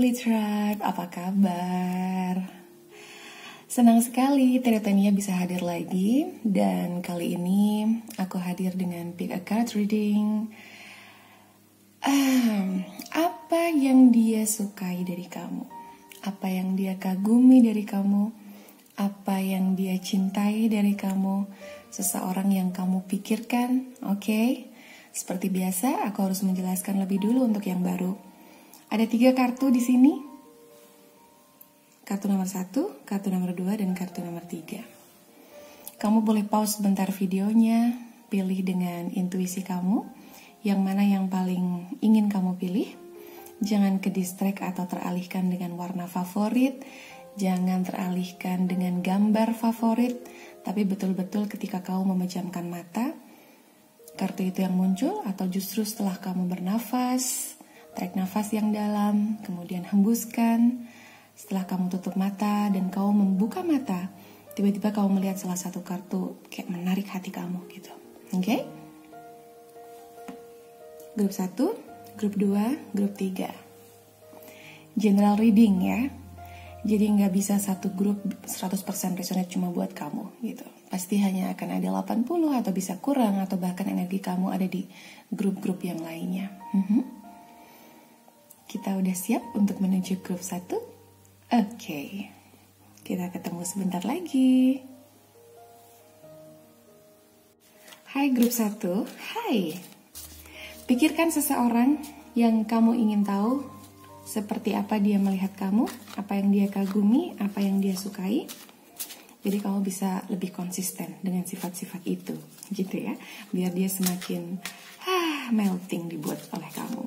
Daily Tribe, apa kabar? Senang sekali Teretania bisa hadir lagi. Dan kali ini aku hadir dengan Pick a Card Reading. Apa yang dia sukai dari kamu? Apa yang dia kagumi dari kamu? Apa yang dia cintai dari kamu? Seseorang yang kamu pikirkan, oke? Seperti biasa, aku harus menjelaskan lebih dulu untuk yang baru. Ada 3 kartu di sini. Kartu nomor 1, kartu nomor 2, dan kartu nomor 3. Kamu boleh pause sebentar videonya, pilih dengan intuisi kamu, yang mana yang paling ingin kamu pilih. Jangan ke distract atau teralihkan dengan warna favorit, jangan teralihkan dengan gambar favorit, tapi betul-betul ketika kamu memejamkan mata, kartu itu yang muncul, atau justru setelah kamu bernafas, tarik nafas yang dalam, kemudian hembuskan. Setelah kamu tutup mata dan kamu membuka mata, tiba-tiba kamu melihat salah satu kartu kayak menarik hati kamu gitu. Oke? Grup 1, grup 2, grup 3. General reading ya. Jadi nggak bisa satu grup 100% resonate cuma buat kamu gitu. Pasti hanya akan ada 80 atau bisa kurang, atau bahkan energi kamu ada di grup-grup yang lainnya. Kita udah siap untuk menuju grup 1? Oke. Kita ketemu sebentar lagi. Hai grup 1. Hai. Pikirkan seseorang yang kamu ingin tahu seperti apa dia melihat kamu, apa yang dia kagumi, apa yang dia sukai. Jadi kamu bisa lebih konsisten dengan sifat-sifat itu, gitu ya. Biar dia semakin melting dibuat oleh kamu.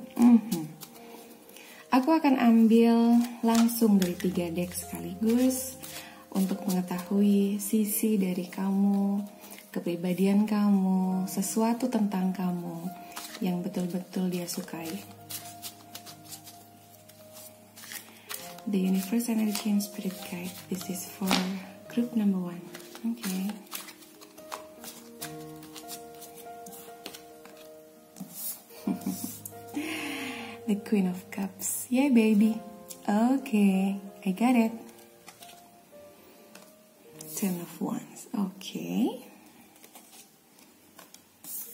Aku akan ambil langsung dari 3 deck sekaligus untuk mengetahui sisi dari kamu, kepribadian kamu, sesuatu tentang kamu yang betul-betul dia sukai. The Universe Energy and Spirit Guide. This is for group number 1. Okay. The Queen of Cups. Yeah, baby. Okay, I got it. 10 of Wands. Okay.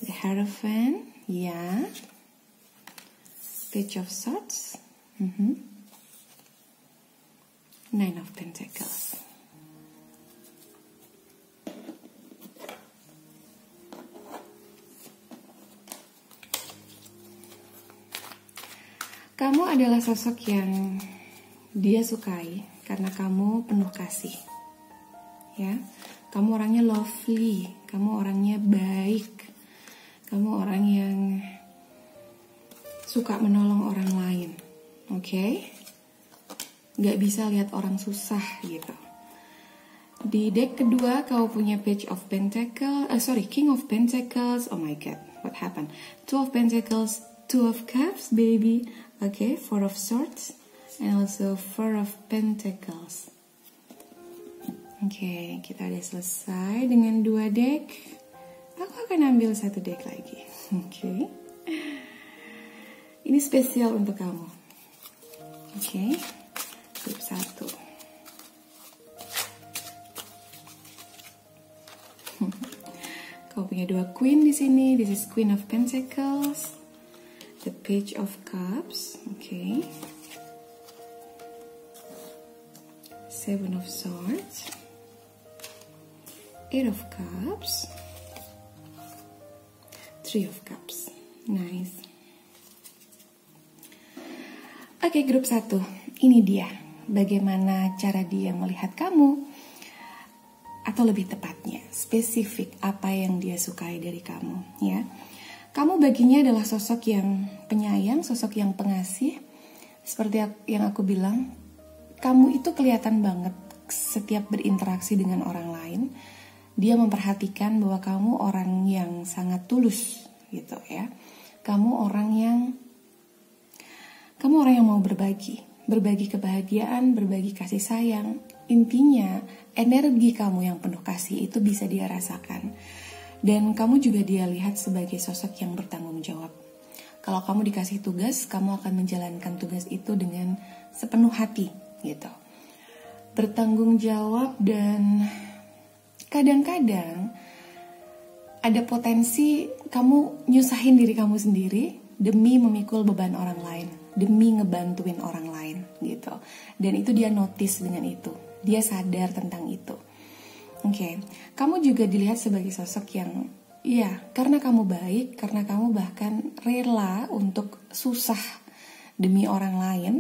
The Hierophant. Yeah. Page of Swords. 9 of Pentacles. Kamu adalah sosok yang dia sukai karena kamu penuh kasih. Ya, kamu orangnya lovely, kamu orangnya baik, kamu orang yang suka menolong orang lain. Oke? Gak bisa lihat orang susah gitu. Di deck kedua kau punya Page of Pentacles, King of Pentacles. Oh my god, what happened? 2 of Pentacles, 2 of Cups, baby. Okay, 4 of Swords, and also 4 of Pentacles. Oke, kita udah selesai dengan 2 deck. Aku akan ambil 1 deck lagi. Oke. Ini spesial untuk kamu. Oke. Grup 1. Kau punya 2 Queen di sini. This is Queen of Pentacles. The Page of Cups. Okay. 7 of Swords. 8 of Cups. 3 of Cups. Nice. Oke, grup 1. Ini dia. Bagaimana cara dia melihat kamu. Atau lebih tepatnya, spesifik apa yang dia sukai dari kamu. Ya. Kamu baginya adalah sosok yang penyayang, sosok yang pengasih. Seperti yang aku bilang, kamu itu kelihatan banget setiap berinteraksi dengan orang lain. Dia memperhatikan bahwa kamu orang yang sangat tulus gitu ya. Kamu orang yang mau berbagi kebahagiaan, berbagi kasih sayang. Intinya, energi kamu yang penuh kasih itu bisa dia rasakan. Dan kamu juga dia lihat sebagai sosok yang bertanggung jawab. Kalau kamu dikasih tugas, kamu akan menjalankan tugas itu dengan sepenuh hati gitu. Bertanggung jawab, dan kadang-kadang ada potensi kamu nyusahin diri kamu sendiri demi memikul beban orang lain, demi ngebantuin orang lain gitu. Dan itu dia notice dengan itu, dia sadar tentang itu. Oke, kamu juga dilihat sebagai sosok yang karena kamu baik, karena kamu bahkan rela untuk susah demi orang lain.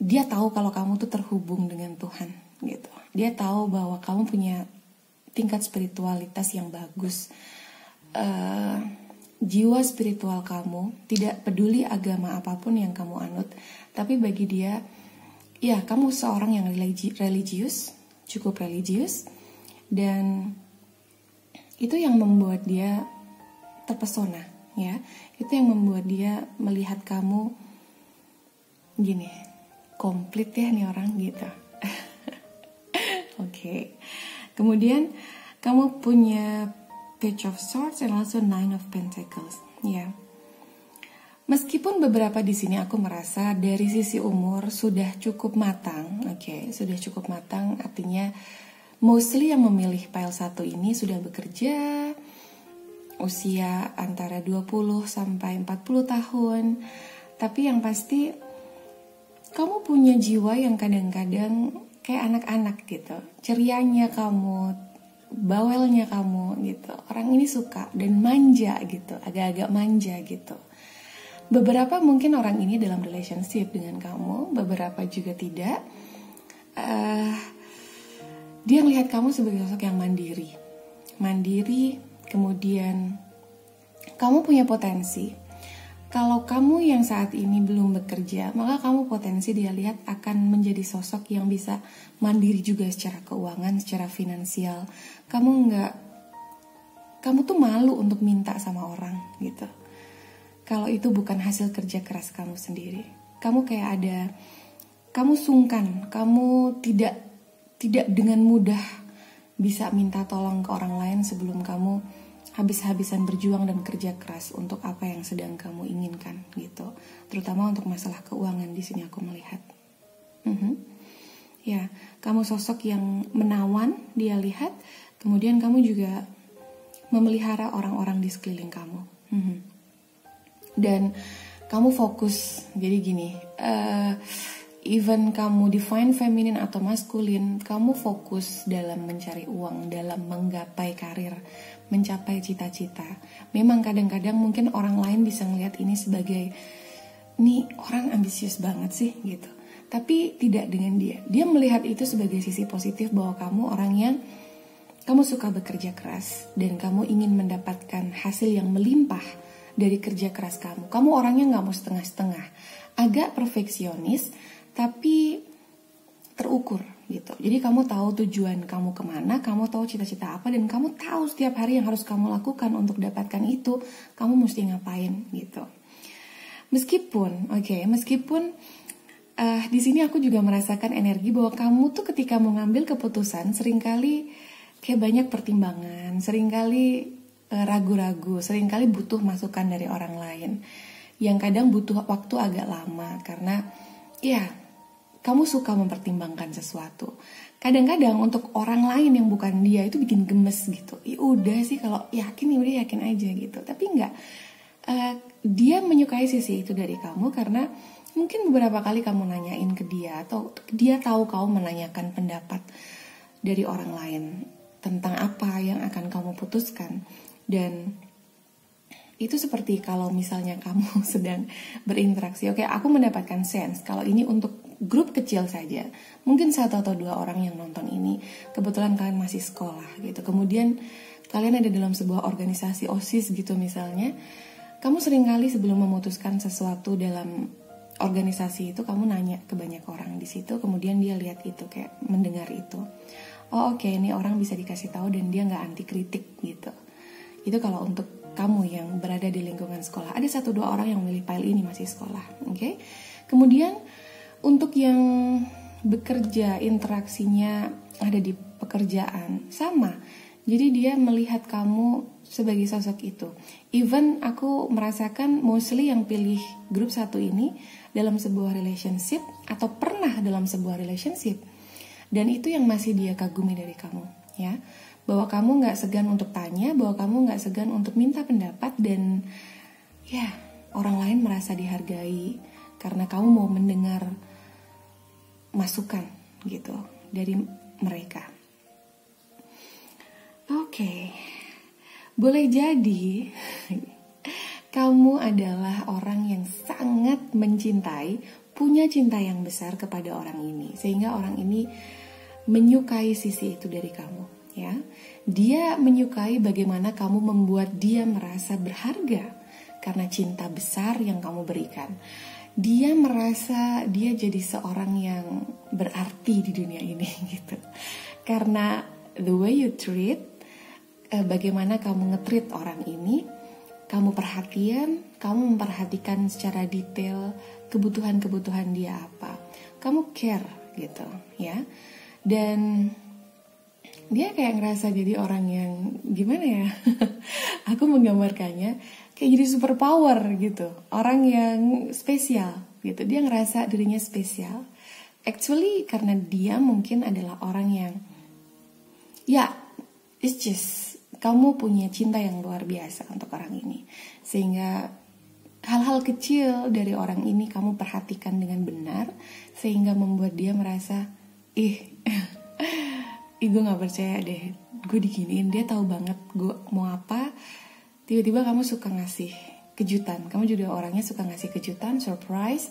Dia tahu kalau kamu tuh terhubung dengan Tuhan gitu. Dia tahu bahwa kamu punya tingkat spiritualitas yang bagus. Jiwa spiritual kamu, tidak peduli agama apapun yang kamu anut, tapi bagi dia, kamu seorang yang religius, cukup religius, dan itu yang membuat dia terpesona, ya. Itu yang membuat dia melihat kamu gini, komplit ya nih orang gitu. Oke. Kemudian kamu punya Page of Swords and also Nine of Pentacles, ya. Meskipun beberapa di sini aku merasa dari sisi umur sudah cukup matang, sudah cukup matang, artinya mostly yang memilih pile 1 ini sudah bekerja usia antara 20 sampai 40 tahun. Tapi yang pasti kamu punya jiwa yang kadang-kadang kayak anak-anak gitu. Cerianya kamu, bawelnya kamu gitu. Orang ini suka dan manja gitu, agak-agak manja gitu. Beberapa mungkin orang ini dalam relationship dengan kamu, beberapa juga tidak. Dia melihat kamu sebagai sosok yang mandiri, kemudian kamu punya potensi. Kalau kamu yang saat ini belum bekerja, maka kamu potensi dia lihat akan menjadi sosok yang bisa mandiri juga secara keuangan, secara finansial. Kamu tuh malu untuk minta sama orang gitu. Kalau itu bukan hasil kerja keras kamu sendiri. Kamu sungkan, kamu tidak dengan mudah bisa minta tolong ke orang lain sebelum kamu habis-habisan berjuang dan kerja keras untuk apa yang sedang kamu inginkan gitu. Terutama untuk masalah keuangan di sini aku melihat. Ya, kamu sosok yang menawan, dia lihat. Kemudian kamu juga memelihara orang-orang di sekeliling kamu. Dan kamu fokus. Jadi gini, even kamu define feminin atau maskulin, kamu fokus dalam mencari uang, dalam menggapai karir, mencapai cita-cita. Memang kadang-kadang mungkin orang lain bisa ngelihat ini sebagai, nih orang ambisius banget sih gitu. Tapi tidak dengan dia. Dia melihat itu sebagai sisi positif bahwa kamu orang yang kamu suka bekerja keras dan kamu ingin mendapatkan hasil yang melimpah dari kerja keras kamu. Kamu orangnya gak mau setengah-setengah, agak perfeksionis, tapi terukur gitu. Jadi kamu tahu tujuan kamu kemana, kamu tahu cita-cita apa, dan kamu tahu setiap hari yang harus kamu lakukan untuk dapatkan itu, kamu mesti ngapain gitu. Meskipun di sini aku juga merasakan energi bahwa kamu tuh ketika mau ngambil keputusan seringkali kayak banyak pertimbangan, seringkali ragu-ragu, seringkali butuh masukan dari orang lain yang kadang butuh waktu agak lama karena kamu suka mempertimbangkan sesuatu. Kadang-kadang untuk orang lain yang bukan dia itu bikin gemes gitu. Ya udah sih, kalau yakin ya udah yakin aja gitu. Tapi enggak, dia menyukai sisi itu dari kamu karena mungkin beberapa kali kamu nanyain ke dia, atau dia tahu kamu menanyakan pendapat dari orang lain tentang apa yang akan kamu putuskan. Dan itu seperti kalau misalnya kamu sedang berinteraksi, aku mendapatkan sense kalau ini untuk grup kecil saja, mungkin 1 atau 2 orang yang nonton ini, kebetulan kalian masih sekolah gitu, kemudian kalian ada dalam sebuah organisasi OSIS gitu misalnya, kamu seringkali sebelum memutuskan sesuatu dalam organisasi itu, kamu nanya ke banyak orang di situ, kemudian dia lihat itu, kayak mendengar itu, ini orang bisa dikasih tahu dan dia nggak anti kritik gitu. Itu kalau untuk kamu yang berada di lingkungan sekolah. Ada 1-2 orang yang memilih pile ini masih sekolah. Kemudian untuk yang bekerja, interaksinya ada di pekerjaan, sama. Jadi dia melihat kamu sebagai sosok itu. Even aku merasakan mostly yang pilih grup 1 ini dalam sebuah relationship atau pernah dalam sebuah relationship. Dan itu yang masih dia kagumi dari kamu, ya. Bahwa kamu gak segan untuk tanya, bahwa kamu gak segan untuk minta pendapat, dan ya, orang lain merasa dihargai karena kamu mau mendengar masukan gitu dari mereka. Oke, boleh jadi kamu adalah orang yang sangat mencintai, punya cinta yang besar kepada orang ini, sehingga orang ini menyukai sisi itu dari kamu, ya. Dia menyukai bagaimana kamu membuat dia merasa berharga karena cinta besar yang kamu berikan. Dia merasa dia jadi seorang yang berarti di dunia ini gitu. Karena the way you treat, bagaimana kamu nge-treat orang ini, kamu perhatian, kamu memperhatikan secara detail kebutuhan-kebutuhan dia apa. Kamu care gitu, ya. Dan dia kayak ngerasa jadi orang yang gimana ya? Aku menggambarkannya kayak jadi super power gitu. Orang yang spesial gitu. Dia ngerasa dirinya spesial. Actually karena dia mungkin adalah orang yang it's just kamu punya cinta yang luar biasa untuk orang ini. Sehingga hal-hal kecil dari orang ini kamu perhatikan dengan benar, sehingga membuat dia merasa, gue gak percaya deh, gue diginiin, dia tahu banget gue mau apa. Tiba-tiba kamu suka ngasih kejutan. Kamu juga orangnya suka ngasih kejutan, surprise,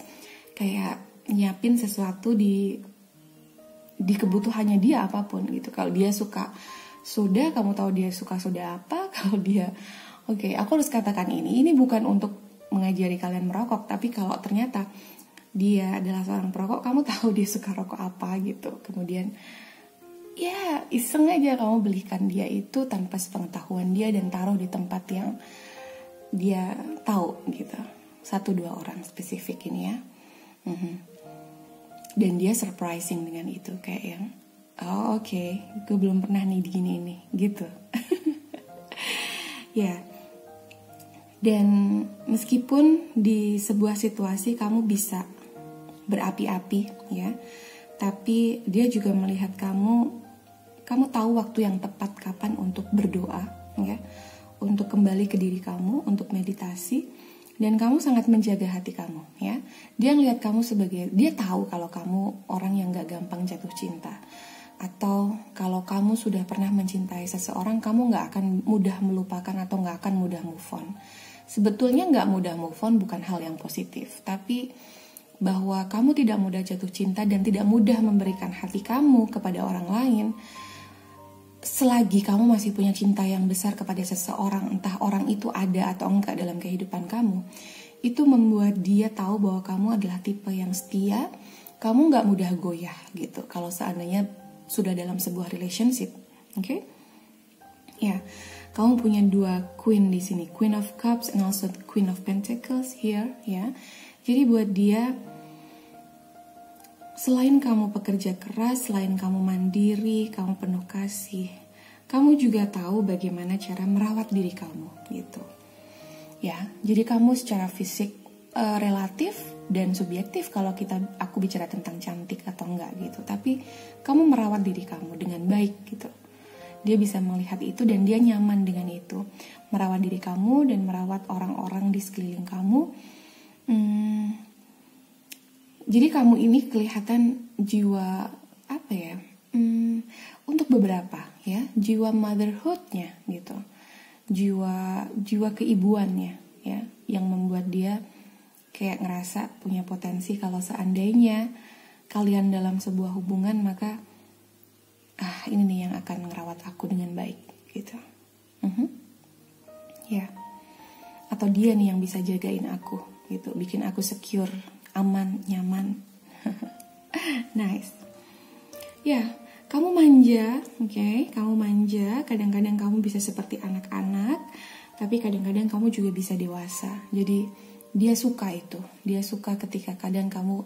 kayak nyiapin sesuatu di kebutuhannya dia apapun gitu. Kalau dia suka soda, kamu tahu dia suka soda apa. Kalau dia, aku harus katakan ini bukan untuk mengajari kalian merokok, tapi kalau ternyata dia adalah seorang perokok, kamu tahu dia suka rokok apa gitu. Kemudian ya iseng aja kamu belikan dia itu tanpa sepengetahuan dia, dan taruh di tempat yang dia tahu gitu. 1-2 orang spesifik ini ya. Dan dia surprising dengan itu, kayak yang gue belum pernah nih digini nih gitu. Ya. Dan meskipun di sebuah situasi kamu bisa berapi-api ya, tapi dia juga melihat kamu tahu waktu yang tepat kapan untuk berdoa ya, untuk kembali ke diri kamu, untuk meditasi, dan kamu sangat menjaga hati kamu ya. Dia ngelihat kamu sebagai, dia tahu kalau kamu orang yang gak gampang jatuh cinta, atau kalau kamu sudah pernah mencintai seseorang, kamu gak akan mudah melupakan atau gak akan mudah move on. Sebetulnya gak mudah move on bukan hal yang positif, tapi bahwa kamu tidak mudah jatuh cinta dan tidak mudah memberikan hati kamu kepada orang lain, selagi kamu masih punya cinta yang besar kepada seseorang, entah orang itu ada atau enggak dalam kehidupan kamu, itu membuat dia tahu bahwa kamu adalah tipe yang setia, kamu gak mudah goyah gitu kalau seandainya sudah dalam sebuah relationship, oke? Ya, kamu punya 2 queen di sini, Queen of Cups and also Queen of Pentacles here, ya. Jadi buat dia, selain kamu pekerja keras, selain kamu mandiri, kamu penuh kasih, kamu juga tahu bagaimana cara merawat diri kamu gitu. Ya, jadi kamu secara fisik relatif dan subjektif kalau aku bicara tentang cantik atau enggak gitu, tapi kamu merawat diri kamu dengan baik gitu. Dia bisa melihat itu dan dia nyaman dengan itu, merawat diri kamu dan merawat orang-orang di sekeliling kamu. Jadi kamu ini kelihatan jiwa apa ya? Untuk beberapa ya, jiwa motherhoodnya gitu, jiwa keibuannya ya, yang membuat dia kayak ngerasa punya potensi kalau seandainya kalian dalam sebuah hubungan, maka ini nih yang akan ngerawat aku dengan baik gitu. Ya, atau dia nih yang bisa jagain aku gitu, bikin aku secure, aman, nyaman. Nice. Ya, kamu manja, oke? Kamu manja, kadang-kadang kamu bisa seperti anak-anak, tapi kadang-kadang kamu juga bisa dewasa. Jadi dia suka itu. Dia suka ketika kadang kamu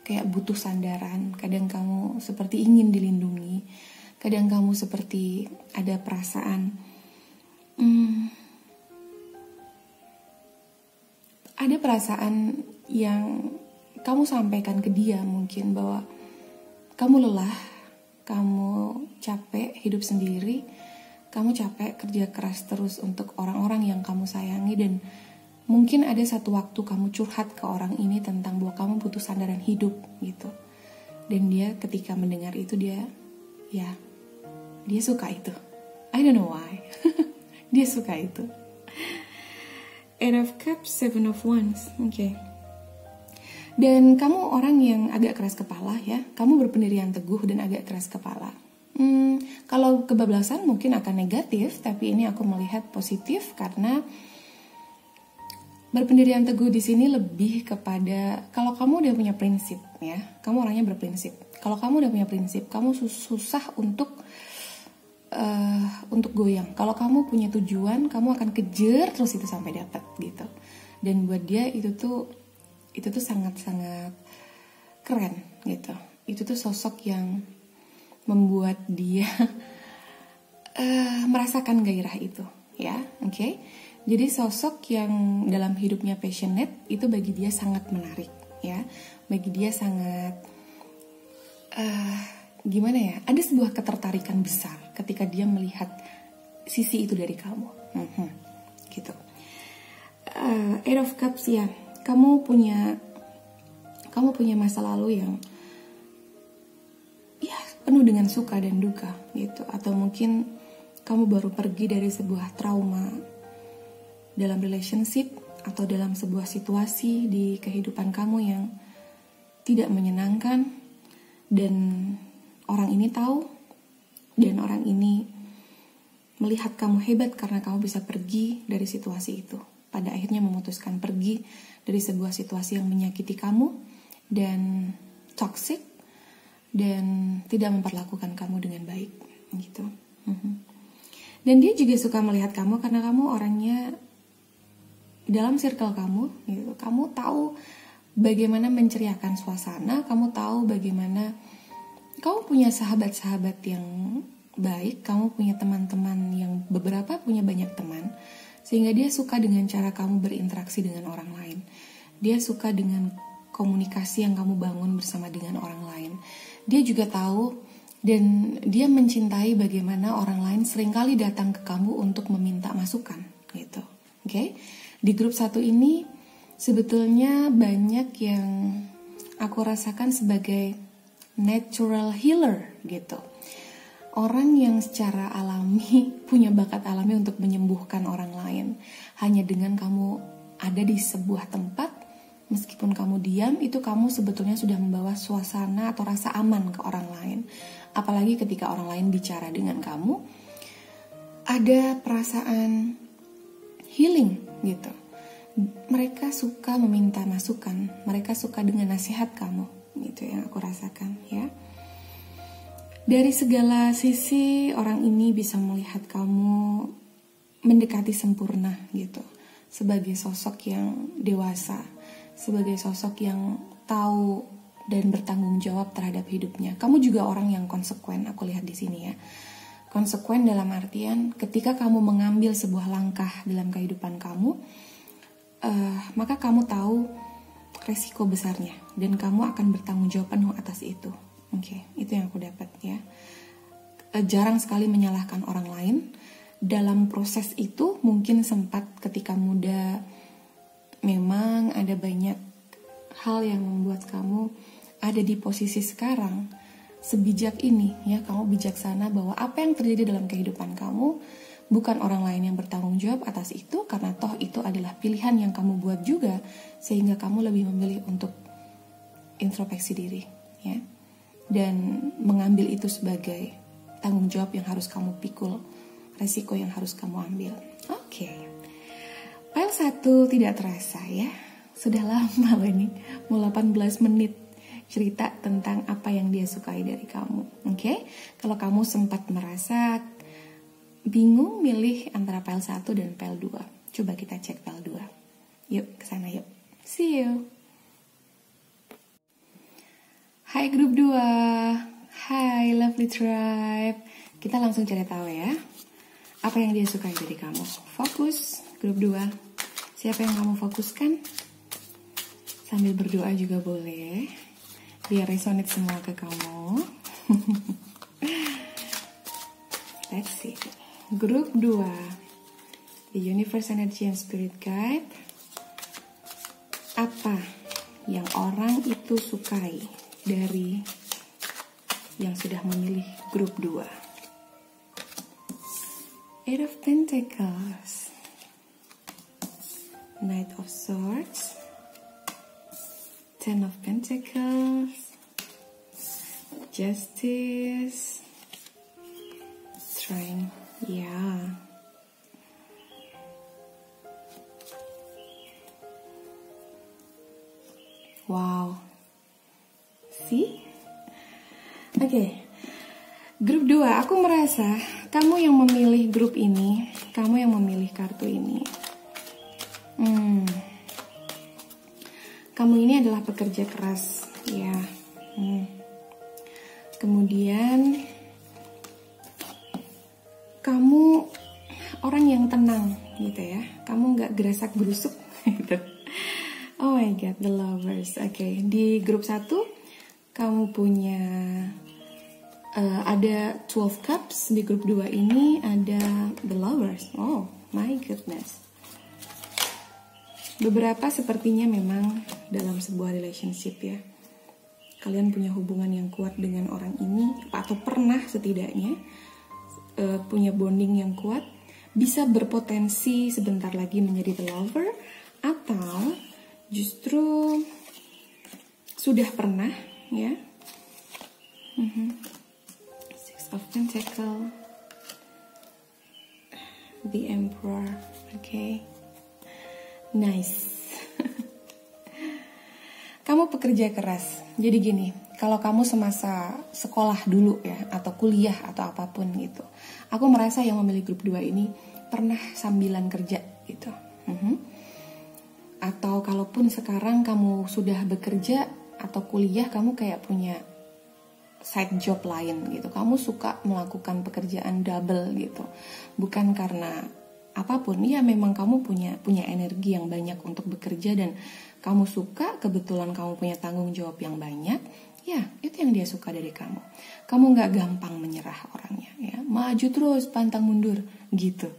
kayak butuh sandaran, kadang kamu seperti ingin dilindungi. Kadang kamu seperti ada perasaan ada perasaan yang kamu sampaikan ke dia mungkin bahwa kamu lelah, kamu capek hidup sendiri, kamu capek kerja keras terus untuk orang-orang yang kamu sayangi, dan mungkin ada satu waktu kamu curhat ke orang ini tentang bahwa kamu butuh sandaran hidup gitu. Dan dia ketika mendengar itu dia suka itu. I don't know why. Dia suka itu. Eight of Cups, Seven of Wands. Oke. Dan kamu orang yang agak keras kepala ya. Kamu berpendirian teguh dan agak keras kepala. Kalau kebablasan mungkin akan negatif, tapi ini aku melihat positif karena berpendirian teguh di sini lebih kepada kalau kamu udah punya prinsip ya. Kamu orangnya berprinsip. Kalau kamu udah punya prinsip, kamu susah untuk goyang. Kalau kamu punya tujuan, kamu akan kejar terus itu sampai dapat gitu. Dan buat dia itu tuh sangat-sangat keren gitu. Itu tuh sosok yang membuat dia merasakan gairah itu, ya, oke. Jadi sosok yang dalam hidupnya passionate itu bagi dia sangat menarik, ya. Bagi dia sangat gimana ya? Ada sebuah ketertarikan besar ketika dia melihat sisi itu dari kamu, gitu. Eight of Cups ya, kamu punya masa lalu yang ya penuh dengan suka dan duka gitu, atau mungkin kamu baru pergi dari sebuah trauma dalam relationship atau dalam sebuah situasi di kehidupan kamu yang tidak menyenangkan, dan orang ini tahu, dan orang ini melihat kamu hebat karena kamu bisa pergi dari situasi itu. Pada akhirnya memutuskan pergi dari sebuah situasi yang menyakiti kamu dan toxic dan tidak memperlakukan kamu dengan baik gitu. Dan dia juga suka melihat kamu karena kamu orangnya dalam circle kamu gitu. Kamu tahu bagaimana menceriakan suasana, kamu tahu bagaimana kamu punya sahabat-sahabat yang baik, kamu punya teman-teman yang beberapa punya banyak teman, sehingga dia suka dengan cara kamu berinteraksi dengan orang lain. Dia suka dengan komunikasi yang kamu bangun bersama dengan orang lain. Dia juga tahu dan dia mencintai bagaimana orang lain seringkali datang ke kamu untuk meminta masukan gitu. Oke? Di grup 1 ini sebetulnya banyak yang aku rasakan sebagai natural healer gitu. Orang yang secara alami punya bakat alami untuk menyembuhkan orang lain. Hanya dengan kamu ada di sebuah tempat, meskipun kamu diam, itu kamu sebetulnya sudah membawa suasana atau rasa aman ke orang lain. Apalagi ketika orang lain bicara dengan kamu, ada perasaan healing gitu. Mereka suka meminta masukan, mereka suka dengan nasihat kamu. Itu yang aku rasakan ya. Dari segala sisi orang ini bisa melihat kamu mendekati sempurna gitu. Sebagai sosok yang dewasa, sebagai sosok yang tahu dan bertanggung jawab terhadap hidupnya. Kamu juga orang yang konsekuen, aku lihat di sini ya. Konsekuen dalam artian ketika kamu mengambil sebuah langkah dalam kehidupan kamu, maka kamu tahu resiko besarnya dan kamu akan bertanggung jawab penuh atas itu. Oke, itu yang aku dapat ya. Jarang sekali menyalahkan orang lain. Dalam proses itu mungkin sempat ketika muda memang ada banyak hal yang membuat kamu ada di posisi sekarang. Sebijak ini ya, kamu bijaksana bahwa apa yang terjadi dalam kehidupan kamu bukan orang lain yang bertanggung jawab atas itu, karena toh itu adalah pilihan yang kamu buat juga, sehingga kamu lebih memilih untuk introspeksi diri ya, dan mengambil itu sebagai tanggung jawab yang harus kamu pikul, resiko yang harus kamu ambil. Oke. Pile 1 tidak terasa ya, sudah lama loh ini, mau 18 menit cerita tentang apa yang dia sukai dari kamu. Oke. Kalau kamu sempat merasa bingung milih antara pile 1 dan pile 2, coba kita cek pile 2. Yuk, kesana yuk. See you. Hai grup 2. Hai lovely tribe. Kita langsung cari tahu ya. Apa yang dia sukai dari kamu? Fokus, grup 2. Siapa yang kamu fokuskan? Sambil berdoa juga boleh. Biar resonate semua ke kamu. Let's see. Grup 2. The Universe Energy and Spirit Guide. Apa yang orang itu sukai dari yang sudah memilih grup 2? Eight of Pentacles, Knight of Swords, Ten of Pentacles, Justice, Strength. Yeah. Wow. See? Oke. Grup 2, aku merasa kamu yang memilih grup ini, kamu yang memilih kartu ini. Kamu ini adalah pekerja keras, ya. Kemudian kamu orang yang tenang, gitu ya. Kamu nggak gerasak gerusuk, gitu. Oh my god, the lovers. Oke, di grup 1 kamu punya ada 12 cups. Di grup 2 ini ada the lovers. Oh my goodness. Beberapa sepertinya memang dalam sebuah relationship ya, kalian punya hubungan yang kuat dengan orang ini, atau pernah setidaknya punya bonding yang kuat, bisa berpotensi sebentar lagi menjadi the lover, atau justru sudah pernah ya. Six of Pentacles, the Emperor. Okay, nice. Kamu pekerja keras. Jadi gini, kalau kamu semasa sekolah dulu ya, atau kuliah atau apapun gitu, aku merasa yang memilih grup 2 ini pernah sambilan kerja gitu. Atau kalaupun sekarang kamu sudah bekerja atau kuliah, kamu kayak punya side job lain gitu. Kamu suka melakukan pekerjaan double gitu. Bukan karena apapun, ya memang kamu punya energi yang banyak untuk bekerja dan kamu suka, kebetulan kamu punya tanggung jawab yang banyak. Ya, itu yang dia suka dari kamu. Kamu nggak gampang menyerah orangnya ya. Maju terus, pantang mundur gitu.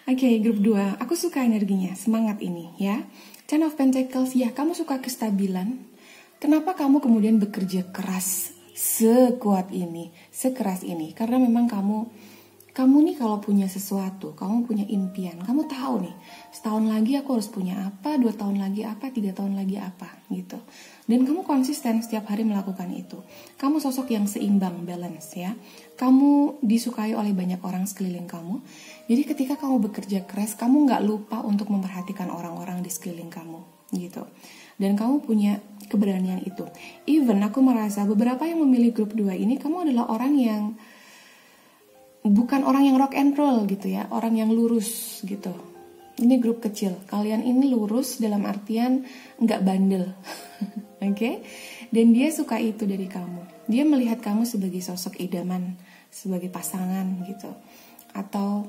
Oke, grup 2. Aku suka energinya, semangat ini ya. Ten of Pentacles, ya kamu suka kestabilan. Kenapa kamu kemudian bekerja keras sekuat ini, sekeras ini? Karena memang kamu nih kalau punya sesuatu, kamu punya impian, kamu tahu nih, setahun lagi aku harus punya apa, 2 tahun lagi apa, 3 tahun lagi apa gitu. Dan kamu konsisten setiap hari melakukan itu. Kamu sosok yang seimbang, balance ya. Kamu disukai oleh banyak orang sekeliling kamu. Jadi ketika kamu bekerja keras, kamu nggak lupa untuk memperhatikan orang-orang di sekeliling kamu gitu. Dan kamu punya keberanian itu. Even aku merasa beberapa yang memilih grup 2 ini, kamu adalah orang yang bukan orang yang rock and roll gitu ya, orang yang lurus gitu. Ini grup kecil, kalian ini lurus dalam artian nggak bandel. Oke? Dan dia suka itu dari kamu. Dia melihat kamu sebagai sosok idaman, sebagai pasangan gitu. Atau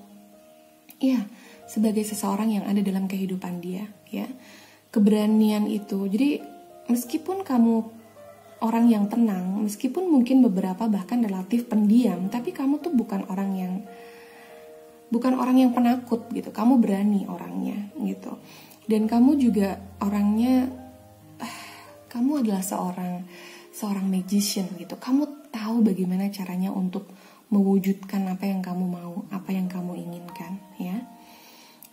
ya, sebagai seseorang yang ada dalam kehidupan dia ya. Keberanian itu. Jadi meskipun kamu orang yang tenang, meskipun mungkin beberapa bahkan relatif pendiam, tapi kamu tuh bukan orang yang penakut gitu. Kamu berani orangnya gitu. Dan kamu juga orangnya, kamu adalah seorang magician gitu. Kamu tahu bagaimana caranya untuk mewujudkan apa yang kamu mau, apa yang kamu inginkan ya.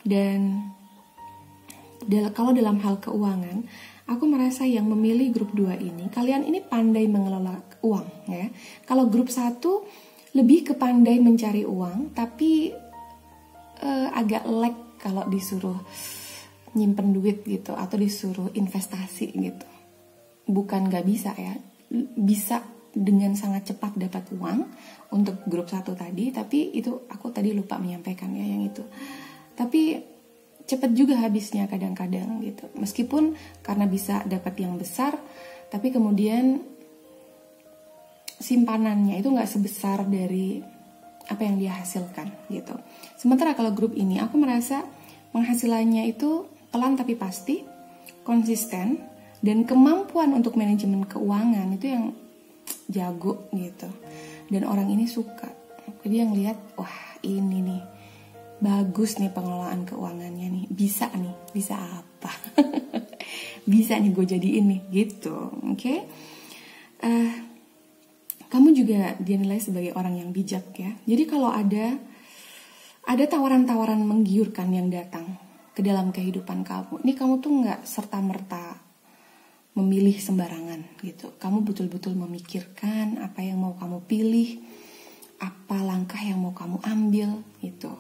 Dan kalau dalam hal keuangan, aku merasa yang memilih grup 2 ini, kalian ini pandai mengelola uang ya. Kalau grup 1 lebih ke pandai mencari uang, tapi agak lag kalau disuruh nyimpen duit gitu, atau disuruh investasi gitu. Bukan gak bisa ya, bisa dengan sangat cepat dapat uang untuk grup 1 tadi, tapi itu aku tadi lupa menyampaikan ya yang itu. Tapi cepat juga habisnya kadang-kadang gitu. Meskipun karena bisa dapat yang besar, tapi kemudian simpanannya itu nggak sebesar dari apa yang dia hasilkan gitu. Sementara kalau grup ini aku merasa penghasilannya itu pelan tapi pasti, konsisten, dan kemampuan untuk manajemen keuangan itu yang jago gitu. Dan orang ini suka. Dia ngelihat, wah ini nih bagus nih pengelolaan keuangannya nih, bisa apa? Bisa nih gue jadiin nih gitu, oke? Kamu juga dinilai sebagai orang yang bijak ya. Jadi kalau ada tawaran-tawaran menggiurkan yang datang ke dalam kehidupan kamu, ini kamu tuh nggak serta-merta memilih sembarangan gitu. Kamu betul-betul memikirkan apa yang mau kamu pilih, apa langkah yang mau kamu ambil gitu.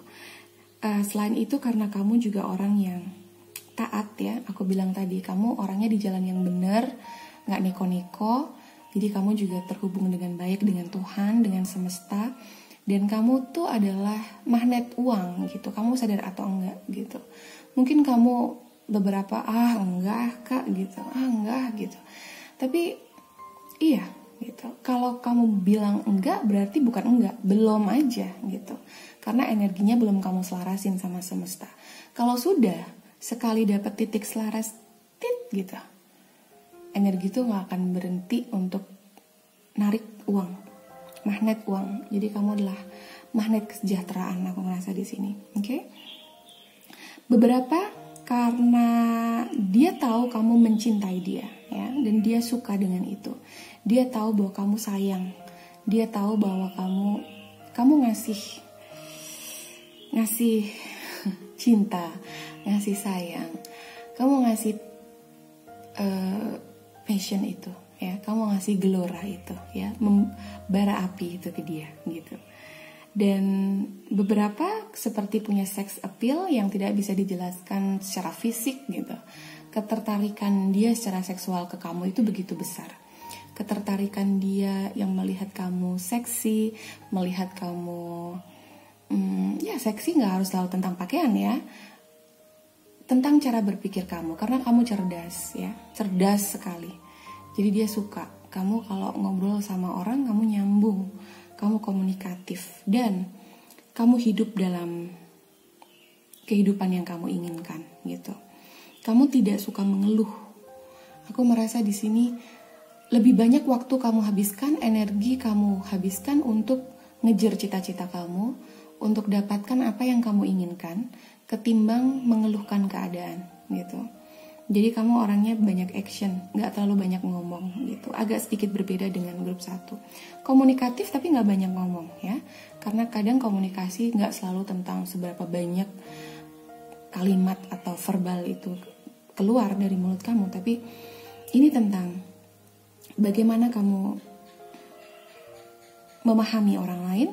Selain itu karena kamu juga orang yang taat ya, aku bilang tadi kamu orangnya di jalan yang benar, nggak neko-neko. Jadi kamu juga terhubung dengan baik dengan Tuhan, dengan semesta. Dan kamu tuh adalah magnet uang gitu. Kamu sadar atau enggak gitu. Mungkin kamu beberapa enggak kak gitu, enggak gitu. Tapi iya gitu. Kalau kamu bilang enggak berarti bukan enggak, belum aja gitu. Karena energinya belum kamu selarasin sama semesta. Kalau sudah sekali dapat titik selaras gitu, energi itu gak akan berhenti untuk narik uang, magnet uang. Jadi kamu adalah magnet kesejahteraan, aku ngerasa di sini, oke? Beberapa karena dia tahu kamu mencintai dia, ya, dan dia suka dengan itu. Dia tahu bahwa kamu sayang, dia tahu bahwa kamu ngasih cinta, ngasih sayang, kamu ngasih passion itu, ya, kamu ngasih gelora itu, ya, bara api itu ke dia, gitu. Dan beberapa seperti punya sex appeal yang tidak bisa dijelaskan secara fisik, gitu. Ketertarikan dia secara seksual ke kamu itu begitu besar. Ketertarikan dia yang melihat kamu seksi, melihat kamu, ya seksi nggak harus selalu tentang pakaian ya. Tentang cara berpikir kamu, karena kamu cerdas ya, cerdas sekali. Jadi dia suka kamu kalau ngobrol sama orang, kamu nyambung, kamu komunikatif, dan kamu hidup dalam kehidupan yang kamu inginkan gitu. Kamu tidak suka mengeluh. Aku merasa di sini lebih banyak waktu kamu habiskan, energi kamu habiskan untuk ngejar cita-cita kamu, untuk dapatkan apa yang kamu inginkan, ketimbang mengeluhkan keadaan gitu. Jadi kamu orangnya banyak action, gak terlalu banyak ngomong gitu. Agak sedikit berbeda dengan grup 1. Komunikatif tapi gak banyak ngomong ya. Karena kadang komunikasi gak selalu tentang seberapa banyak kalimat atau verbal itu keluar dari mulut kamu. Tapi ini tentang bagaimana kamu memahami orang lain,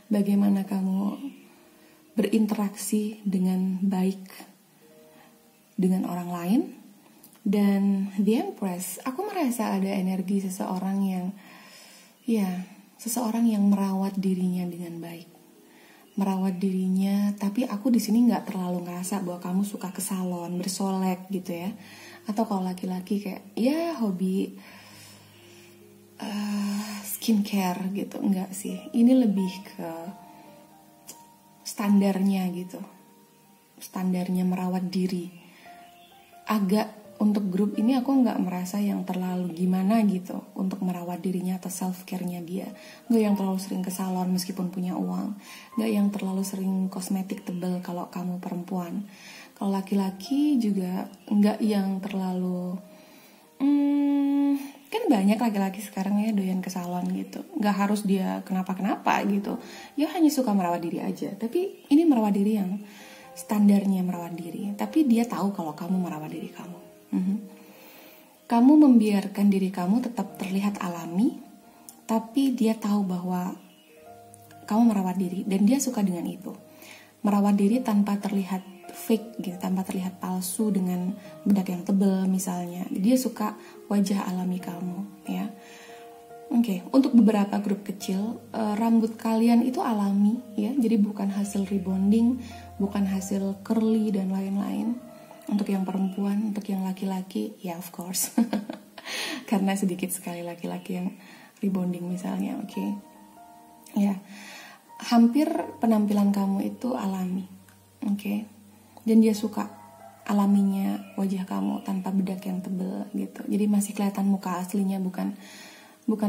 bagaimana kamu berinteraksi dengan baik dengan orang lain. Dan The Empress, aku merasa ada energi seseorang yang merawat dirinya dengan baik, merawat dirinya. Tapi aku di sini nggak terlalu ngerasa bahwa kamu suka ke salon bersolek gitu ya, atau kalau laki-laki kayak ya hobi skincare gitu, enggak sih. Ini lebih ke standarnya gitu, standarnya merawat diri. Agak untuk grup ini aku nggak merasa yang terlalu gimana gitu untuk merawat dirinya atau self care-nya dia. Nggak yang terlalu sering ke salon meskipun punya uang, nggak yang terlalu sering kosmetik tebal kalau kamu perempuan. Kalau laki-laki juga nggak yang terlalu kan banyak laki-laki sekarang ya doyan ke salon gitu. Nggak harus dia kenapa-kenapa gitu, ya hanya suka merawat diri aja. Tapi ini merawat diri yang standarnya merawat diri, tapi dia tahu kalau kamu merawat diri kamu. Kamu membiarkan diri kamu tetap terlihat alami, tapi dia tahu bahwa kamu merawat diri dan dia suka dengan itu. Merawat diri tanpa terlihat fake gitu, tanpa terlihat palsu dengan bedak yang tebal misalnya. Dia suka wajah alami kamu ya. Oke, untuk beberapa grup kecil, rambut kalian itu alami ya. Jadi bukan hasil rebonding, bukan hasil curly dan lain-lain. Untuk yang perempuan, untuk yang laki-laki, ya of course. Karena sedikit sekali laki-laki yang rebonding misalnya, oke. Ya, hampir penampilan kamu itu alami, oke. Dan dia suka alaminya wajah kamu tanpa bedak yang tebel gitu. Jadi masih kelihatan muka aslinya, bukan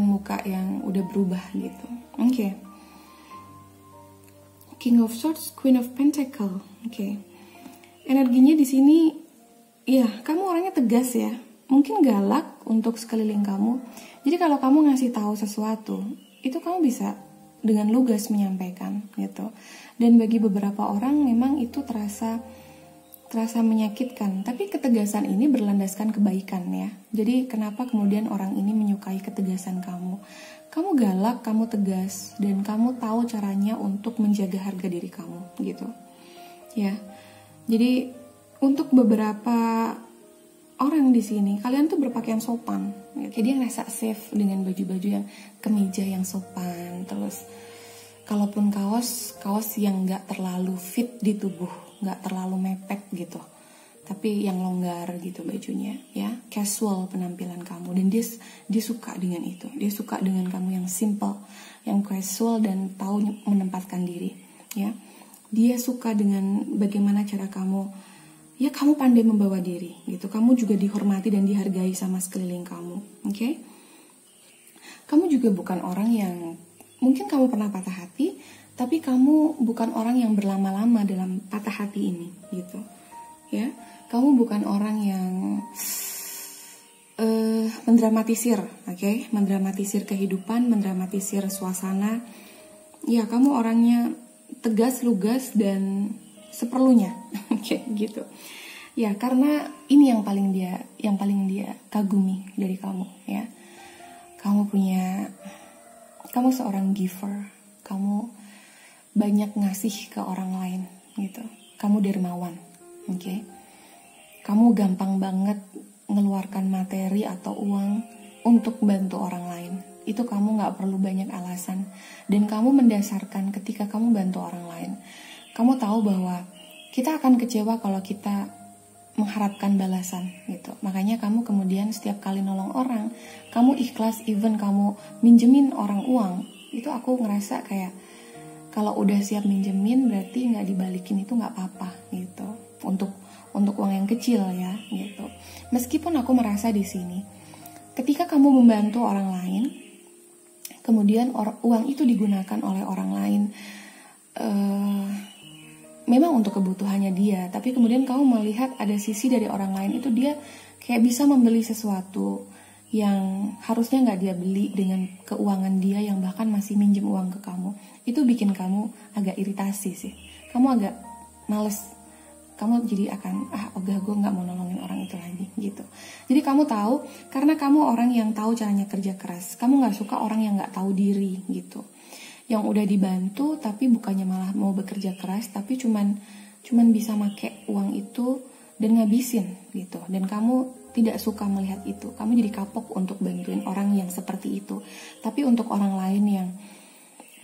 muka yang udah berubah gitu. Oke. King of Swords, Queen of Pentacle. Oke. Energinya di sini, ya kamu orangnya tegas ya. Mungkin galak untuk sekeliling kamu. Jadi kalau kamu ngasih tahu sesuatu, itu kamu bisa dengan lugas menyampaikan gitu. Dan bagi beberapa orang memang itu terasa menyakitkan. Tapi ketegasan ini berlandaskan kebaikan ya. Jadi kenapa kemudian orang ini menyukai ketegasan kamu? Kamu galak, kamu tegas, dan kamu tahu caranya untuk menjaga harga diri kamu gitu. Ya. Jadi untuk beberapa orang di sini, kalian tuh berpakaian sopan. Ya, kayak dia ngerasa safe dengan baju-baju yang kemeja yang sopan. Terus kalaupun kaos yang nggak terlalu fit di tubuh, nggak terlalu mepet gitu, tapi yang longgar gitu bajunya, ya casual penampilan kamu. Dan dia suka dengan itu, dia suka dengan kamu yang simple, yang casual dan tahu menempatkan diri, ya. Dia suka dengan bagaimana cara kamu, ya kamu pandai membawa diri gitu. Kamu juga dihormati dan dihargai sama sekeliling kamu, oke? Kamu juga bukan orang yang, mungkin kamu pernah patah hati, tapi kamu bukan orang yang berlama-lama dalam patah hati ini gitu, ya. Kamu bukan orang yang mendramatisir, oke? Mendramatisir kehidupan, mendramatisir suasana. Ya, kamu orangnya tegas, lugas, dan seperlunya, oke, gitu. Ya, karena ini yang paling dia kagumi dari kamu, ya. Kamu seorang giver, kamu banyak ngasih ke orang lain, gitu. Kamu dermawan, oke? Kamu gampang banget ngeluarkan materi atau uang untuk bantu orang lain. Itu kamu gak perlu banyak alasan. Dan kamu mendasarkan ketika kamu bantu orang lain. Kamu tahu bahwa kita akan kecewa kalau kita mengharapkan balasan gitu. Makanya kamu kemudian setiap kali nolong orang, kamu ikhlas, even kamu minjemin orang uang. Itu aku ngerasa kayak, kalau udah siap minjemin berarti gak dibalikin itu gak apa-apa gitu. Untuk uang yang kecil ya gitu. Meskipun aku merasa di sini ketika kamu membantu orang lain, kemudian uang itu digunakan oleh orang lain memang untuk kebutuhannya dia, tapi kemudian kamu melihat ada sisi dari orang lain itu dia kayak bisa membeli sesuatu yang harusnya nggak dia beli dengan keuangan dia yang bahkan masih minjem uang ke kamu. Itu bikin kamu agak iritasi sih. Kamu agak males. Kamu jadi akan, ogah gue gak mau nolongin orang itu lagi gitu. Jadi kamu tahu, karena kamu orang yang tahu caranya kerja keras. Kamu gak suka orang yang gak tahu diri gitu. Yang udah dibantu tapi bukannya malah mau bekerja keras, tapi cuman bisa make uang itu dan ngabisin gitu. Dan kamu tidak suka melihat itu. Kamu jadi kapok untuk bantuin orang yang seperti itu. Tapi untuk orang lain yang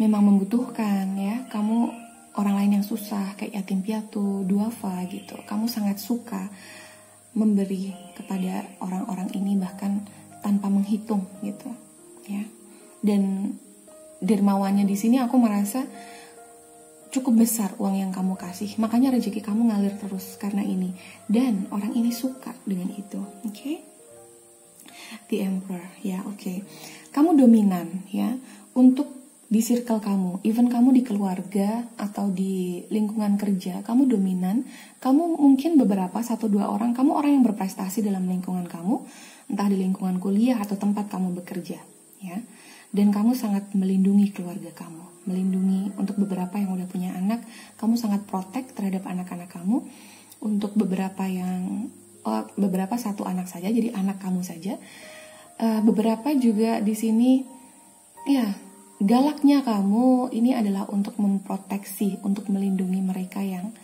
memang membutuhkan ya, kamu orang lain yang susah kayak yatim piatu, duafa gitu. Kamu sangat suka memberi kepada orang-orang ini bahkan tanpa menghitung gitu, ya. Dan dermawannya di sini aku merasa cukup besar uang yang kamu kasih. Makanya rezeki kamu ngalir terus karena ini. Dan orang ini suka dengan itu, oke? The Emperor, ya, oke. Kamu dominan ya untuk di circle kamu, even kamu di keluarga atau di lingkungan kerja, kamu dominan. Kamu mungkin beberapa 1-2 orang, kamu orang yang berprestasi dalam lingkungan kamu, entah di lingkungan kuliah atau tempat kamu bekerja, ya. Dan kamu sangat melindungi keluarga kamu, melindungi untuk beberapa yang udah punya anak, kamu sangat protect terhadap anak-anak kamu. Untuk beberapa beberapa 1 anak saja, jadi anak kamu saja. Beberapa juga di sini, ya. Galaknya kamu ini adalah untuk memproteksi, untuk melindungi mereka yang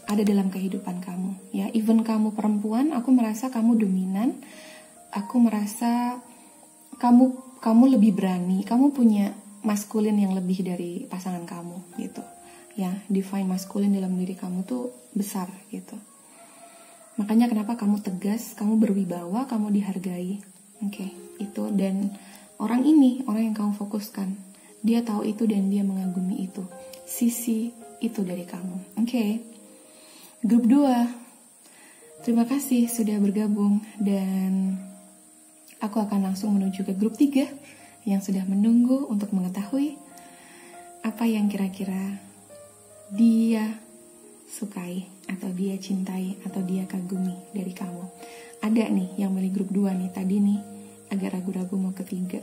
ada dalam kehidupan kamu. Ya, even kamu perempuan, aku merasa kamu dominan. Aku merasa kamu lebih berani. Kamu punya maskulin yang lebih dari pasangan kamu gitu. Ya, divine maskulin dalam diri kamu tuh besar gitu. Makanya kenapa kamu tegas, kamu berwibawa, kamu dihargai. Oke, itu. Dan Orang ini, orang yang kamu fokuskan, dia tahu itu dan dia mengagumi itu. Sisi itu dari kamu. Oke. Grup 2. Terima kasih sudah bergabung dan aku akan langsung menuju ke grup 3 yang sudah menunggu untuk mengetahui apa yang kira-kira dia sukai atau dia cintai atau dia kagumi dari kamu. Ada nih yang milih grup 2 nih, tadi nih agak ragu-ragu mau ke 3.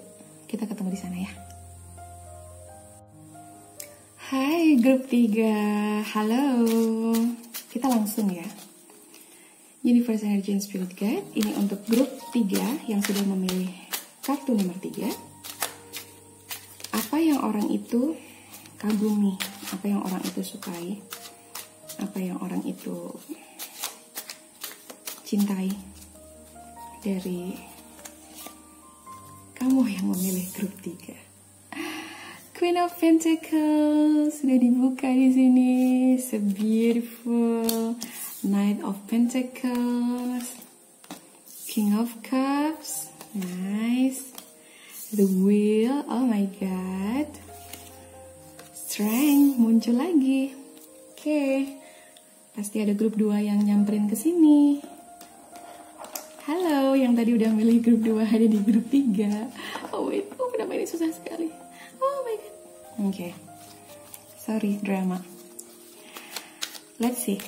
Kita ketemu di sana ya. Hai grup 3, halo. Kita langsung ya. Universe Energy and Spirit Guide, ini untuk grup 3 yang sudah memilih kartu nomor 3. Apa yang orang itu kagumi, apa yang orang itu sukai, apa yang orang itu cintai dari kamu yang memilih grup 3. Queen of Pentacles sudah dibuka di sini. So beautiful. Knight of Pentacles, King of Cups, nice. The Wheel, oh my god. Strength muncul lagi. Oke. Pasti ada grup 2 yang nyamperin ke sini. Halo, yang tadi udah milih grup 2 ada di grup 3. Oh wait, kenapa ini susah sekali? Oh my god. Oke. Sorry, drama. Let's see.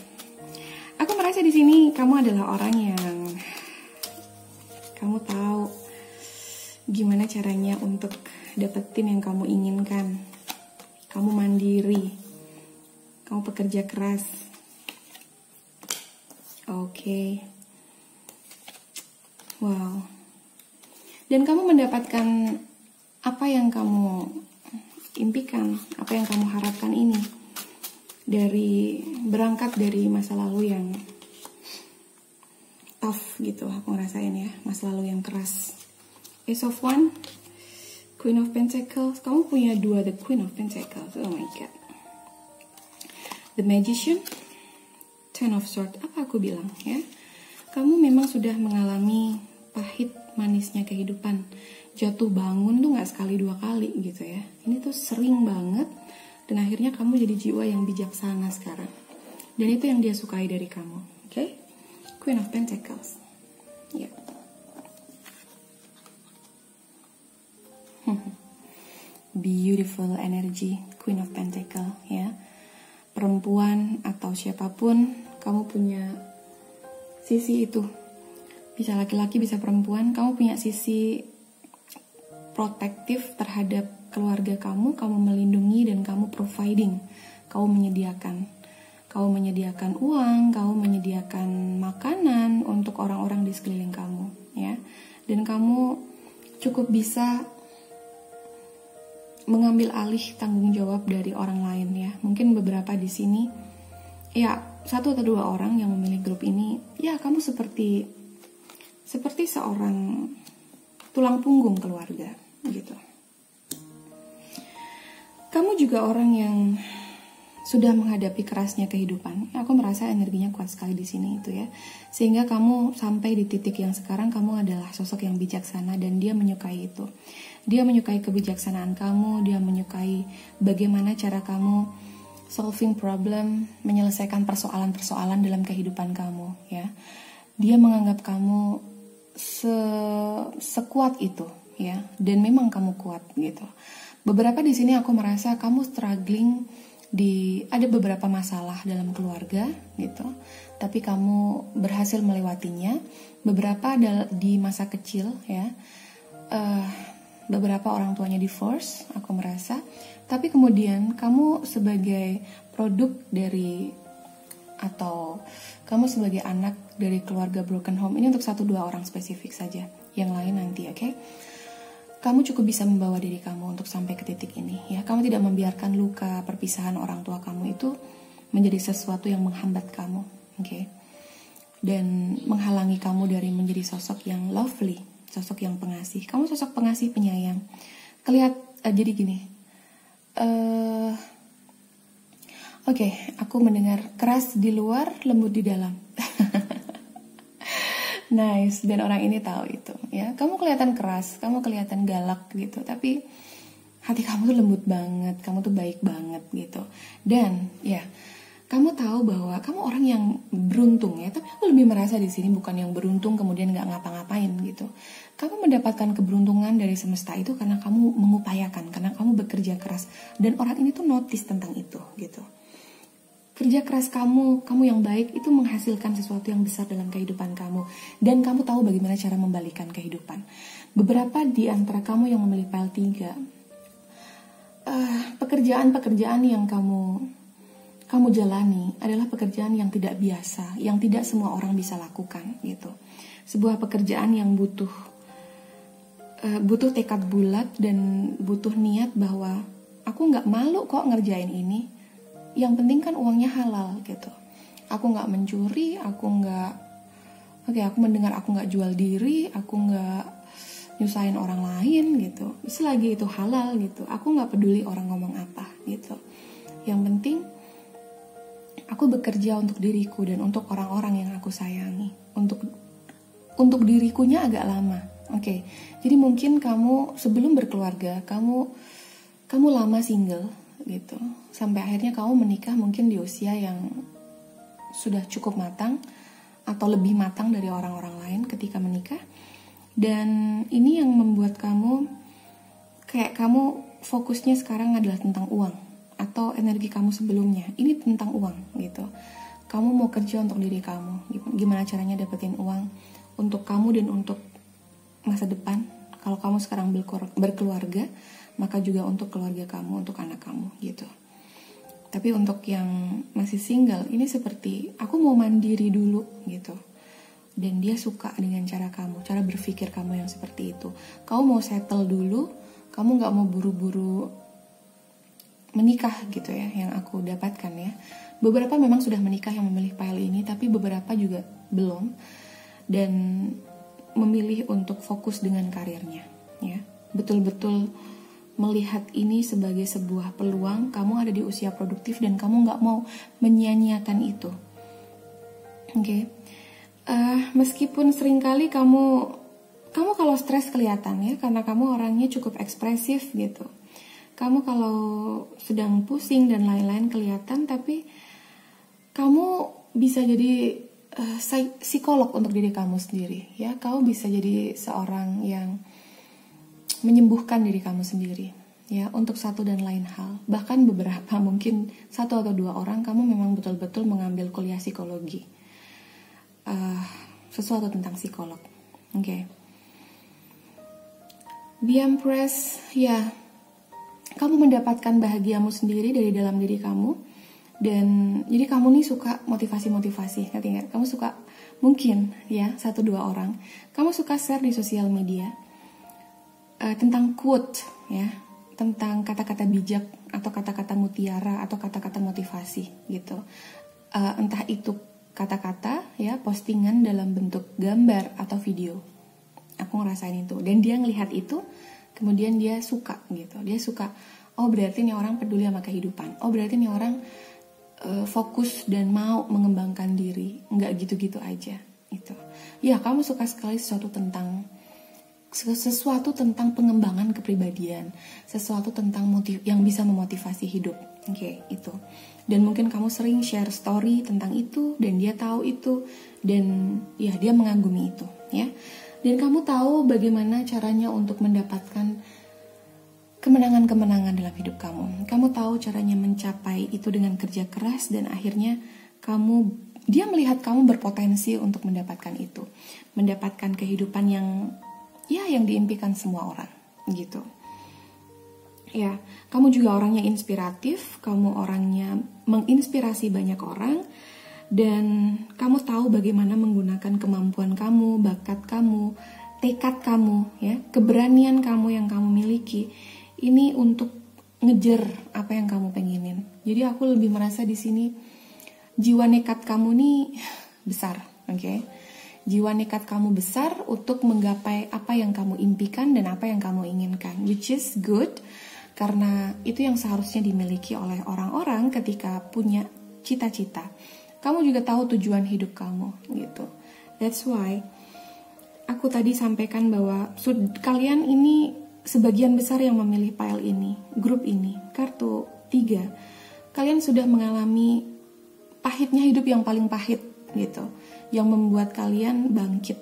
Aku merasa di sini kamu adalah orang yang kamu tahu gimana caranya untuk dapetin yang kamu inginkan. Kamu mandiri. Kamu pekerja keras. Oke. Wow. Dan kamu mendapatkan apa yang kamu impikan, apa yang kamu harapkan ini berangkat dari masa lalu yang tough gitu, aku ngerasain ya, masa lalu yang keras. Ace of Wands, Queen of Pentacles, kamu punya 2 the Queen of Pentacles, oh my god. The Magician, Ten of Swords, apa aku bilang ya? Kamu memang sudah mengalami pahit manisnya kehidupan. Jatuh bangun tuh gak sekali 2 kali gitu ya. Ini tuh sering banget. Dan akhirnya kamu jadi jiwa yang bijaksana sekarang. Dan itu yang dia sukai dari kamu. Oke? Queen of Pentacles. Ya. Beautiful energy. Queen of Pentacles. Ya. Perempuan atau siapapun, kamu punya sisi itu. Bisa laki-laki, bisa perempuan. Kamu punya sisi protektif terhadap keluarga kamu melindungi dan kamu providing, kamu menyediakan uang, kamu menyediakan makanan untuk orang-orang di sekeliling kamu, ya. Dan kamu cukup bisa mengambil alih tanggung jawab dari orang lain, ya. Mungkin beberapa di sini, ya 1 atau 2 orang yang memilih grup ini, ya kamu seperti seorang tulang punggung keluarga, gitu. Kamu juga orang yang sudah menghadapi kerasnya kehidupan. Aku merasa energinya kuat sekali di sini itu ya. Sehingga kamu sampai di titik yang sekarang kamu adalah sosok yang bijaksana dan dia menyukai itu. Dia menyukai kebijaksanaan kamu, dia menyukai bagaimana cara kamu solving problem, menyelesaikan persoalan-persoalan dalam kehidupan kamu ya. Dia menganggap kamu sekuat itu ya, dan memang kamu kuat gitu. Beberapa di sini aku merasa kamu struggling ada beberapa masalah dalam keluarga gitu, tapi kamu berhasil melewatinya. Beberapa di masa kecil ya, beberapa orang tuanya divorce, aku merasa. Tapi kemudian kamu sebagai produk dari atau kamu sebagai anak dari keluarga broken home, ini untuk 1-2 orang spesifik saja, yang lain nanti, oke? Kamu cukup bisa membawa diri kamu untuk sampai ke titik ini ya. Kamu tidak membiarkan luka perpisahan orang tua kamu itu menjadi sesuatu yang menghambat kamu, oke? Dan menghalangi kamu dari menjadi sosok yang lovely, sosok yang pengasih. Kamu sosok pengasih, penyayang. Jadi gini. Oke, aku mendengar keras di luar, lembut di dalam. Nice, dan orang ini tahu itu ya. Kamu kelihatan keras, kamu kelihatan galak gitu, tapi hati kamu tuh lembut banget, kamu tuh baik banget gitu. Dan ya, kamu tahu bahwa kamu orang yang beruntung ya, tapi aku lebih merasa di sini bukan yang beruntung kemudian nggak ngapa-ngapain gitu. Kamu mendapatkan keberuntungan dari semesta itu karena kamu mengupayakan, karena kamu bekerja keras, dan orang ini tuh notice tentang itu gitu. Kerja keras kamu yang baik itu menghasilkan sesuatu yang besar dalam kehidupan kamu. Dan kamu tahu bagaimana cara membalikan kehidupan. Beberapa di antara kamu yang memilih pile 3, pekerjaan-pekerjaan yang kamu jalani adalah pekerjaan yang tidak biasa, yang tidak semua orang bisa lakukan gitu. Sebuah pekerjaan yang butuh tekad bulat dan butuh niat bahwa aku nggak malu kok ngerjain ini. Yang penting kan uangnya halal gitu. Aku nggak mencuri, aku mendengar aku nggak jual diri, aku nggak nyusahin orang lain gitu. Selagi itu halal gitu, aku nggak peduli orang ngomong apa gitu. Yang penting aku bekerja untuk diriku dan untuk orang-orang yang aku sayangi. Untuk dirikunya agak lama. Oke. Jadi mungkin kamu sebelum berkeluarga, kamu lama single gitu. Sampai akhirnya kamu menikah mungkin di usia yang sudah cukup matang atau lebih matang dari orang-orang lain ketika menikah. Dan ini yang membuat kamu fokusnya sekarang adalah tentang uang, atau energi kamu sebelumnya ini tentang uang gitu. Kamu mau kerja untuk diri kamu, gimana caranya dapetin uang untuk kamu dan untuk masa depan. Kalau kamu sekarang berkeluarga, maka juga untuk keluarga kamu, untuk anak kamu gitu. Tapi untuk yang masih single, ini seperti aku mau mandiri dulu gitu. Dan dia suka dengan cara kamu, cara berpikir kamu yang seperti itu. Kamu mau settle dulu, kamu gak mau buru-buru menikah gitu ya, yang aku dapatkan ya. Beberapa memang sudah menikah yang memilih pile ini, tapi beberapa juga belum. Dan memilih untuk fokus dengan karirnya ya. Betul-betul melihat ini sebagai sebuah peluang. Kamu ada di usia produktif dan kamu gak mau menyia-nyiakan itu. Oke. Meskipun seringkali kamu kalau stres kelihatan ya, karena kamu orangnya cukup ekspresif gitu. Kamu kalau sedang pusing dan lain-lain kelihatan, tapi kamu bisa jadi psikolog untuk diri kamu sendiri ya. Kamu bisa jadi seorang yang menyembuhkan diri kamu sendiri ya, untuk satu dan lain hal. Bahkan beberapa, mungkin 1 atau 2 orang, kamu memang betul-betul mengambil kuliah psikologi, sesuatu tentang psikolog. Oke. The Empress ya, kamu mendapatkan bahagiamu sendiri dari dalam diri kamu. Dan jadi kamu nih suka motivasi-motivasi, ngerti gak? Kamu suka, mungkin ya 1-2 orang, kamu suka share di sosial media tentang quote ya, tentang kata-kata bijak atau kata-kata mutiara atau kata-kata motivasi gitu. Entah itu kata-kata ya, postingan dalam bentuk gambar atau video. Aku ngerasain itu, dan dia ngelihat itu, kemudian dia suka gitu. Dia suka, oh berarti nih orang peduli sama kehidupan. Oh berarti nih orang fokus dan mau mengembangkan diri, nggak gitu-gitu aja itu. Ya, kamu suka sekali sesuatu tentang pengembangan kepribadian, sesuatu tentang yang bisa memotivasi hidup. Oke, itu. Dan mungkin kamu sering share story tentang itu, dan dia tahu itu, dan ya dia mengagumi itu ya. Dan kamu tahu bagaimana caranya untuk mendapatkan kemenangan-kemenangan dalam hidup kamu. Kamu tahu caranya mencapai itu dengan kerja keras, dan akhirnya dia melihat kamu berpotensi untuk mendapatkan itu, mendapatkan kehidupan yang diimpikan semua orang gitu. Ya, kamu juga orangnya inspiratif, kamu orangnya menginspirasi banyak orang, dan kamu tahu bagaimana menggunakan kemampuan kamu, bakat kamu, tekad kamu ya, keberanian kamu yang kamu miliki ini untuk ngejar apa yang kamu pengenin. Jadi aku lebih merasa di sini jiwa nekat kamu nih besar, oke? Jiwa nekat kamu besar untuk menggapai apa yang kamu impikan dan apa yang kamu inginkan, which is good, karena itu yang seharusnya dimiliki oleh orang-orang ketika punya cita-cita. Kamu juga tahu tujuan hidup kamu gitu. That's why aku tadi sampaikan bahwa kalian ini sebagian besar yang memilih pile ini, grup ini, kartu 3. Kalian sudah mengalami pahitnya hidup yang paling pahit gitu, yang membuat kalian bangkit.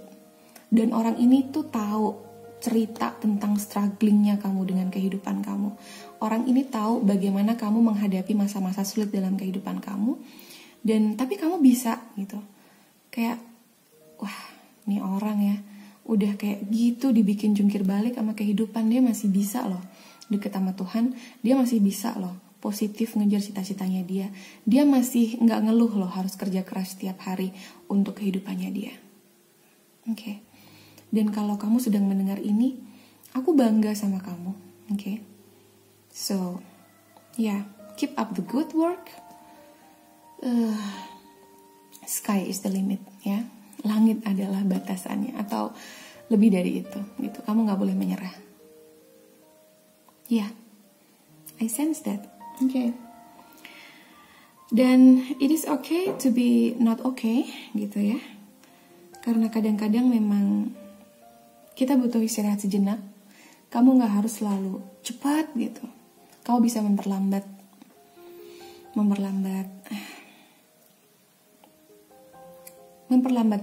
Dan orang ini tuh tahu cerita tentang strugglingnya kamu dengan kehidupan kamu. Orang ini tahu bagaimana kamu menghadapi masa-masa sulit dalam kehidupan kamu. Dan tapi kamu bisa gitu. Kayak, wah ini orang ya, udah kayak gitu dibikin jungkir balik sama kehidupan, dia masih bisa loh deket sama Tuhan, dia masih bisa loh positif ngejar cita-citanya dia. Dia masih nggak ngeluh loh harus kerja keras setiap hari untuk kehidupannya dia. Oke. Dan kalau kamu sedang mendengar ini, aku bangga sama kamu. Oke. So, yeah, keep up the good work. Sky is the limit, ya. Langit adalah batasannya, atau lebih dari itu, gitu. Kamu nggak boleh menyerah. Yeah, I sense that. Okay. Dan it is okay to be not okay, gitu ya. Karena kadang-kadang memang kita butuh istirahat sejenak. Kamu gak harus selalu cepat gitu. Kamu bisa memperlambat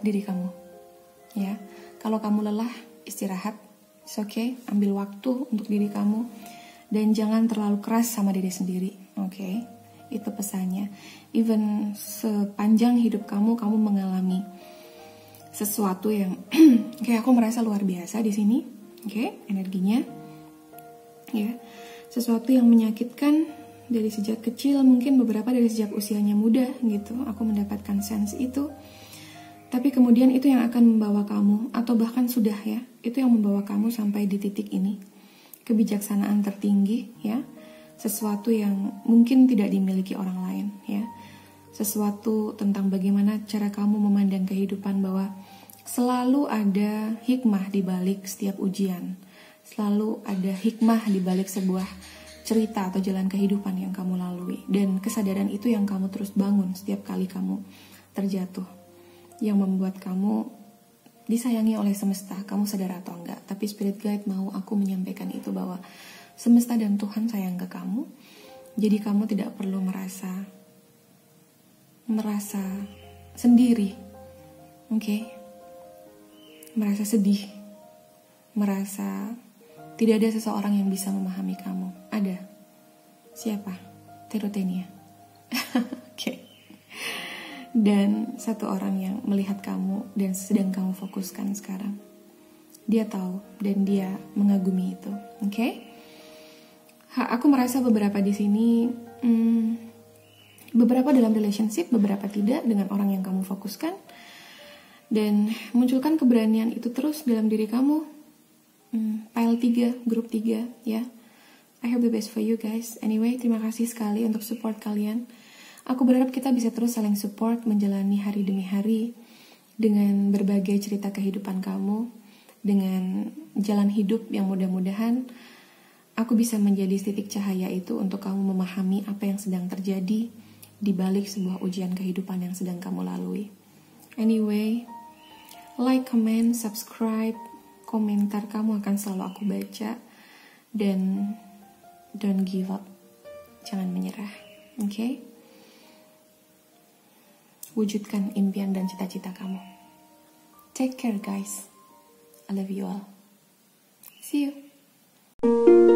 diri kamu. Ya, kalau kamu lelah, istirahat. It's okay, ambil waktu untuk diri kamu. Dan jangan terlalu keras sama diri sendiri. Okay? Itu pesannya. Even sepanjang hidup kamu mengalami sesuatu yang kayak aku merasa luar biasa di sini, oke, energinya, ya, sesuatu yang menyakitkan dari sejak kecil, mungkin beberapa dari sejak usianya muda, gitu. Aku mendapatkan sense itu, tapi kemudian itu yang akan membawa kamu, atau bahkan sudah ya, itu yang membawa kamu sampai di titik ini, kebijaksanaan tertinggi, ya, sesuatu yang mungkin tidak dimiliki orang lain, ya. Sesuatu tentang bagaimana cara kamu memandang kehidupan, bahwa selalu ada hikmah di balik setiap ujian. Selalu ada hikmah di balik sebuah cerita atau jalan kehidupan yang kamu lalui. Dan kesadaran itu yang kamu terus bangun setiap kali kamu terjatuh. Yang membuat kamu disayangi oleh semesta, kamu sadar atau enggak. Tapi Spirit Guide mau aku menyampaikan itu, bahwa semesta dan Tuhan sayang ke kamu. Jadi kamu tidak perlu merasa sendiri, oke? Merasa sedih, merasa tidak ada seseorang yang bisa memahami kamu. Ada. Siapa? Terotenia. Oke. Dan satu orang yang melihat kamu dan sedang kamu fokuskan sekarang. Dia tahu dan dia mengagumi itu, oke? Aku merasa beberapa di sini. Beberapa dalam relationship, beberapa tidak dengan orang yang kamu fokuskan. Dan munculkan keberanian itu terus dalam diri kamu. Pile 3, grup 3, ya. I hope the best for you guys. Anyway, terima kasih sekali untuk support kalian. Aku berharap kita bisa terus saling support menjalani hari demi hari dengan berbagai cerita kehidupan kamu, dengan jalan hidup yang mudah-mudahan aku bisa menjadi titik cahaya itu untuk kamu memahami apa yang sedang terjadi di balik sebuah ujian kehidupan yang sedang kamu lalui. Anyway, like, comment, subscribe, komentar kamu akan selalu aku baca. Dan don't give up, jangan menyerah, oke? Wujudkan impian dan cita-cita kamu. Take care guys, I love you all. See you.